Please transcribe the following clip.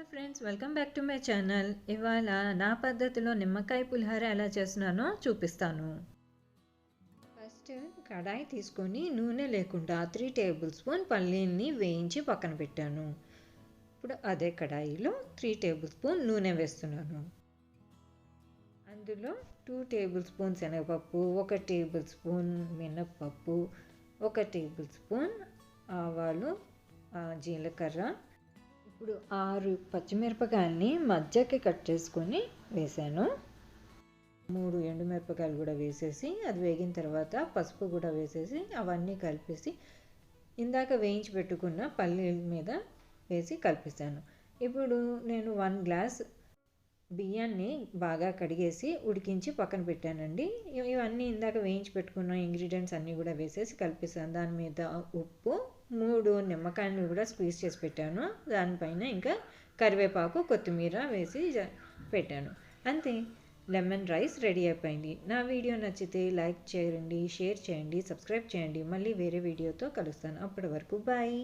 Hello friends, welcome back to my channel. ఇవాళ నా పద్ధతిలో నిమ్మకాయ పులిహోర ఎలా చేస్తున్నానో చూపిస్తాను. ఫస్ట్ కడాయి తీసుకొని నూనె లేకుండా 3 టేబుల్ స్పూన్ పల్లీల్ని వేయించి పక్కన పెట్టాను. ఇప్పుడు అదే కడాయిలో 3 టేబుల్ స్పూన్ నూనె వేస్తున్నాను. అందులో 2 టేబుల్ స్పూన్ శనగపప్పు, 1 టేబుల్ స్పూన్ మినప్పప్పు, 1 టేబుల్ స్పూన్ ఆవాలు, జీలకర్ర. ఇప్పుడు 6 పచ్చిమిరపకాయల్ని మధ్యకి కట్ చేసుకొని వేసాను. 3 ఎండుమిరపకాయలు కూడా వేసేసి అది వేగిన తర్వాత పసుపు కూడా వేసేసి అవన్నీ కలిపేసి ఇందాక వేయించి పెట్టుకున్న పల్లీల మీద వేసి కలిపేసాను. ఇప్పుడు నేను 1 గ్లాస్ బియ్యాన్ని బాగా కడిగేసి ఉడికించి పక్కన పెట్టానండి. ఇవన్నీ ఇందాక వేయించి పెట్టుకున్న ఇంగ్రీడియంట్స్ అన్నీ కూడా వేసేసి కలిపేసాను. దాని మీద ఉప్పు, 3 నిమ్మకాయలు కూడా స్క్వీజ్ చేసి పెట్టాను. దానిపైన ఇంకా కరివేపాకు, కొత్తిమీర వేసి పెట్టాను. అంతే, లెమన్ రైస్ రెడీ అయిపోయింది. నా వీడియో నచ్చితే లైక్ చేయండి, షేర్ చేయండి, సబ్స్క్రైబ్ చేయండి. మళ్ళీ వేరే వీడియోతో కలుస్తాను. అప్పటి వరకు బాయ్.